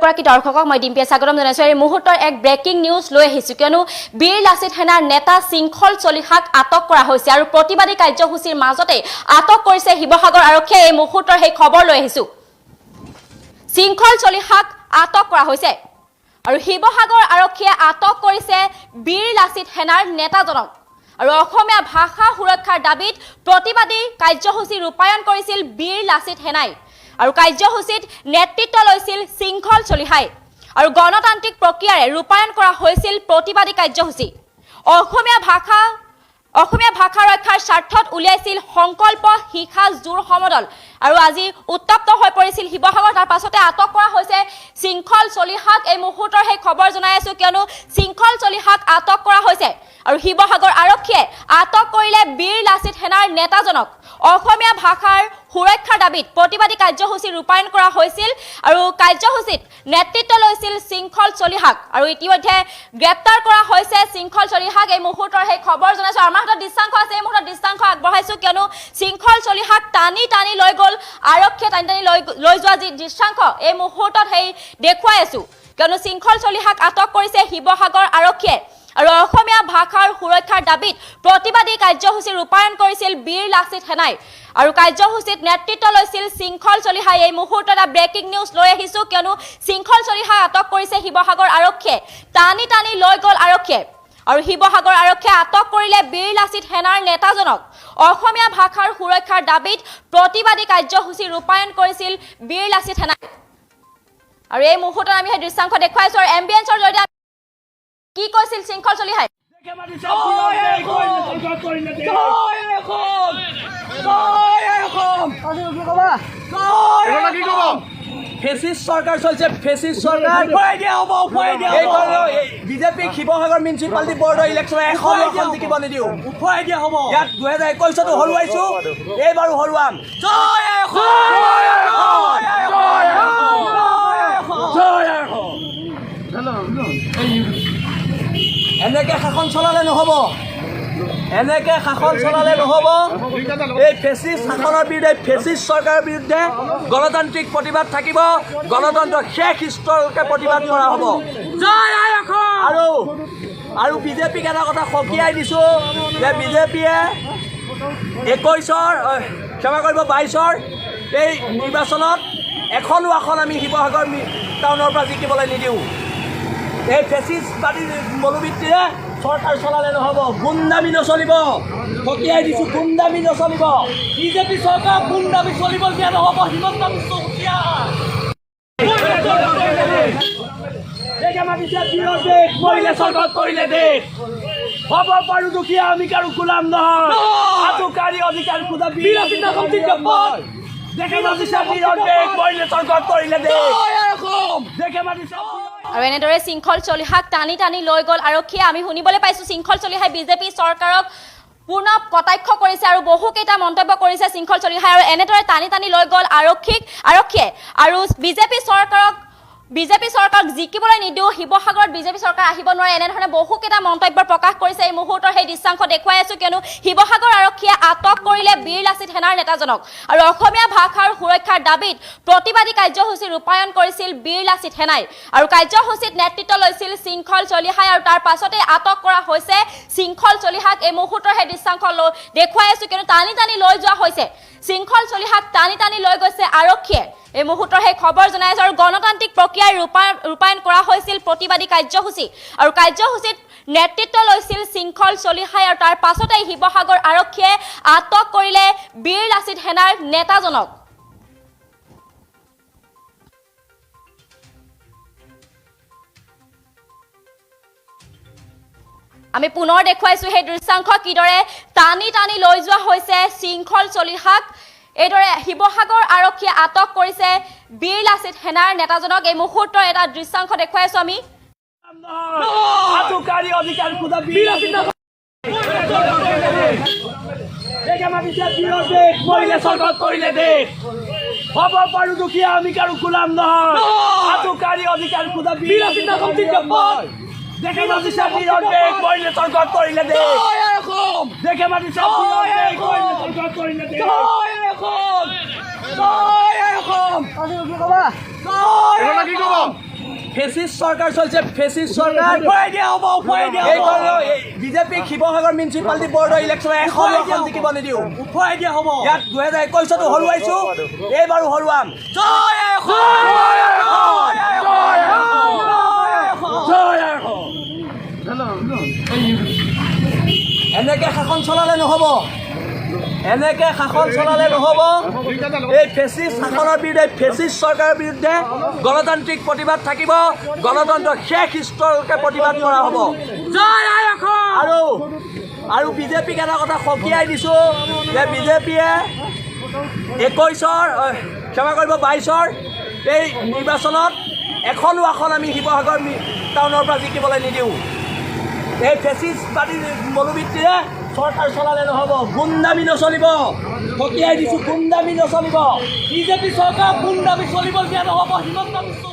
গৰাকী দৰ্শকক মই ডিম্পিয়ে স্বাগতম জনাইছো। এই মুহূৰ্তৰ এক ব্ৰেকিং নিউজ লৈ আহিছো, কিয়নো বীৰ লাচিত সেনাৰ নেতা শৃংখল চলিহাক আটক কৰা হৈছে আৰু প্ৰতিবাদী কাৰ্যসূচীৰ মাজতে আটক কৰিছে শিৱসাগৰ আৰক্ষীয়ে। এই মুহূৰ্তৰ সেই খবৰ লৈ আহিছো, শৃংখল চলিহাক আটক কৰা হৈছে আৰু শিৱসাগৰ আৰক্ষীয়ে আটক কৰিছে বীৰ লাচিত সেনাৰ নেতাজনক। আৰু অসমীয়া ভাষা সুৰক্ষাৰ দাবীত প্ৰতিবাদী কাৰ্যসূচী ৰূপায়ণ কৰিছিল বীৰ লাচিত সেনাই আৰু কাৰ্যসূচীত নেতৃত্ব লৈছিল শৃংখল চলিহাই আৰু গণতান্ত্ৰিক প্ৰক্ৰিয়াৰে ৰূপায়ণ কৰা হৈছিল প্ৰতিবাদী কাৰ্যসূচী। অসমীয়া ভাষা ৰক্ষাৰ স্বাৰ্থত উলিয়াইছিল সংকল্প শিখা জোৰ সমদল আৰু আজি উত্তপ্ত হৈ পৰিছিল শিৱসাগৰ। তাৰ পাছতে আটক কৰা হৈছে শৃংখল চলিহাক। এই মুহূৰ্তৰ সেই খবৰ জনাই আছো, কিয়নো শৃংখল চলিহাক আটক কৰা হৈছে আৰু শিৱসাগৰ আৰক্ষীয়ে আটক কৰিলে বীৰ লাচিত সেনাৰ নেতাজনক। অসমীয়া ভাষাৰ সুৰক্ষাৰ দাবীত প্ৰতিবাদী কাৰ্যসূচী ৰূপায়ণ কৰা হৈছিল আৰু কাৰ্যসূচীত নেতৃত্ব লৈছিল শৃংখল চলিহাক আৰু ইতিমধ্যে গ্ৰেপ্তাৰ কৰা হৈছে শৃংখল চলিহাক। এই মুহূৰ্তৰ সেই খবৰ জনাইছো। আমাৰ হাতত দৃশ্যাংশ আছে, এই মুহূৰ্তত দৃশ্যাংশ আগবঢ়াইছো, কিয়নো শৃংখল চলিহাক টানি টানি লৈ গ'ল আৰক্ষীয়ে। টানি টানি লৈ যোৱা যি দৃশ্যাংশ এই মুহূৰ্তত সেই দেখুৱাই আছো, কিয়নো শৃংখল চলিহাক আটক কৰিছে শিৱসাগৰ আৰক্ষীয়ে আৰু অসমীয়া ভাষাৰ সুৰক্ষাৰ দাবীত প্ৰতিবাদী কাৰ্যসূচী ৰূপায়ণ কৰিছিল বীৰ লাচিত সেনাই আৰু কাৰ্যসূচীত নেতৃত্ব লৈছিল শৃংখল চলিহাই। এই মুহূৰ্তত এটা ব্ৰেকিং নিউজ লৈ আহিছো, কিয়নো শৃংখল চলিহাই আটক কৰিছে শিৱসাগৰ আৰক্ষীয়ে। টানি টানি লৈ গ'ল আৰক্ষীয়ে আৰু শিৱসাগৰ আৰক্ষীয়ে আটক কৰিলে বীৰ লাচিত সেনাৰ নেতাজনক। অসমীয়া ভাষাৰ সুৰক্ষাৰ দাবীত প্ৰতিবাদী কাৰ্যসূচী ৰূপায়ণ কৰিছিল বীৰ লাচিত সেনাই আৰু এই মুহূৰ্তত আমি সেই দৃশ্যাংশ দেখুৱাইছো আৰু এম্বিয়েন্সৰ জৰিয়তে কি কৈছিল শৃংখল চলিহাই। ফেসিস্ট সৰকাৰ চলছে, ফেসিস্ট সৰকাৰ বিজেপি শিৱসাগৰ মিউনিচিপালিটি বৰ্ডৰ ইলেকশ্যন এখন জিকিব নিদিওঁ। উঠুৱাই দিয়া হ'ব। ইয়াত 2021তো হৰুৱাইছো, এইবাৰো হৰুৱাম। এনেকে শাসন চলালে নহ'ব, এনেকে শাসন চলালে নহ'ব। এই ফেসিস্ট শাসনৰ বিৰুদ্ধে, ফেসিস্ট চৰকাৰৰ বিৰুদ্ধে গণতান্ত্ৰিক প্ৰতিবাদ থাকিব। গণতন্ত্ৰ শেষ স্তৰলৈকে প্ৰতিবাদ কৰা হ'ব। আৰু বিজেপিক এটা কথা সকীয়াই দিছোঁ যে বিজেপিয়ে 22ৰ এই নিৰ্বাচনত এখনো আসন আমি শিৱসাগৰ টাউনৰ পৰা জিকিবলৈ নিদিওঁ। এই ফেসিষ্টবাদী মনোবৃত্তিৰে চৰকাৰ চলালে নহ'ব। গুণ্ডামি নচলিব, সকীয়াই দিছোঁ, গুণ্ডামি নচলিব। বিজেপি চৰকাৰ গুণ্ডামি চলিব দিয়া নহ'ব। হিমন্ত বিশ্ব শইকীয়া মৰিলে চৰকাৰ কৰিলে দেশ হ'ব পাৰোঁ দুখীয়া, আমি কাৰো গোলাম নহয়। আজুকাৰী অধিকাৰ খোজা আৰু এনেদৰে শৃংখল চলিহাক টানি টানি লৈ গ'ল আৰক্ষীয়ে। আমি শুনিবলৈ পাইছো শৃংখল চলিহাই বিজেপি চৰকাৰক পূৰ্ণ কটাক্ষ কৰিছে আৰু বহুকেইটা মন্তব্য কৰিছে শৃংখল চলিহাই আৰু এনেদৰে টানি টানি লৈ গ'ল আৰক্ষীয়ে আৰু বিজেপি চৰকাৰক জিকিবলৈ নিদিওঁ, শিৱসাগৰত বিজেপি চৰকাৰ আহিব নোৱাৰে, এনেধৰণে বহুকেইটা মন্তব্য প্ৰকাশ কৰিছে। এই মুহূৰ্তৰ সেই দৃশ্যাংশ দেখুৱাই আছো, কিয়নো শিৱসাগৰ আৰক্ষীয়ে আটক কৰিলে বীৰ লাচিত সেনাৰ নেতাজনক আৰু অসমীয়া ভাষাৰ সুৰক্ষাৰ দাবীত প্ৰতিবাদী কাৰ্যসূচী ৰূপায়ণ কৰিছিল বীৰ লাচিত সেনাই আৰু কাৰ্যসূচীত নেতৃত্ব লৈছিল শৃংখল চলিহাই আৰু তাৰ পাছতে আটক কৰা হৈছে শৃংখল চলিহাক। এই মুহূৰ্তৰ সেই দৃশ্যাংশ দেখুৱাই আছো, কিয়নো টানি টানি লৈ যোৱা হৈছে শৃংখল চলিহাক, টানি টানি লৈ গৈছে আৰক্ষীয়ে। এই মুহূৰ্তৰ সেই খবৰ জনাই আছো আৰু গণতান্ত্ৰিক প্ৰক্ৰিয়াৰ ৰূপায়ণ কৰা হৈছিল প্ৰতিবাদী কাৰ্যসূচী আৰু কাৰ্যসূচীত নেতৃত্ব লৈছিল শৃংখল চলিহাই আৰু তাৰ পাছতে শিৱসাগৰ আৰক্ষীয়ে আটক কৰিলে বীৰ লাচিত সেনাৰ নেতাজনক। আমি পুনৰ দেখুৱাইছো সেই দৃশ্যাংশ, কিদৰে টানি টানি লৈ যোৱা হৈছে শৃংখল চলিহাক। এইদৰে শিৱসাগৰ আৰক্ষীয়ে আটক কৰিছে বীৰ লাচিত সেনাৰ নেতাজনক। এই মুহূৰ্তৰ এটা দৃশ্যাংশ দেখুৱাইছো আমি। মৰিলে চৰকাৰ কৰিলে দেশ হ'ব পাৰোঁ দুখীয়া, আমি কাৰো গোলাম নহয়। আজুকাৰী অধিকাৰ খোজা মৰিলে চৰকাৰ কৰিলে দেশ কি ক'বা? ফেচিষ্ট চৰকাৰ চলিছে, ফেচিষ্ট চৰকাৰ। বিজেপিক শিৱসাগৰ মিউনিচিপালিটি বৰ্ডৰ ইলেকশ্যনত এখন জিকিব নিদিওঁ। ইয়াত 2021তো হৰুৱাইছোঁ, এইবাৰো হৰুৱাম। এনেকে শাসন চলালে নহ'ব, এনেকে শাসন চলালে নহ'ব। এই ফেচিষ্ট শাসনৰ বিৰুদ্ধে, ফেচিষ্ট চৰকাৰৰ বিৰুদ্ধে গণতান্ত্ৰিক প্ৰতিবাদ থাকিব, গণতন্ত্ৰ শেষ স্তৰলৈকে প্ৰতিবাদ কৰা হ'ব। আৰু বিজেপিক এটা কথা সকীয়াই দিছোঁ যে বিজেপিয়ে 22ৰ এই নিৰ্বাচনত এখনো আসন আমি শিৱসাগৰ টাউনৰ পৰা জিকিবলৈ নিদিওঁ। এই ফেচিষ্টবাদী মনোবৃত্তিৰে চৰকাৰ চলালে নহ'ব, গুণ্ডামি নচলিব। সকীয়াই দিছোঁ, গুণ্ডামি নচলিব। বিজেপি চৰকাৰ গুণ্ডামি চলিব দিয়া নহ'ব। হিমন্ত বিশ্ব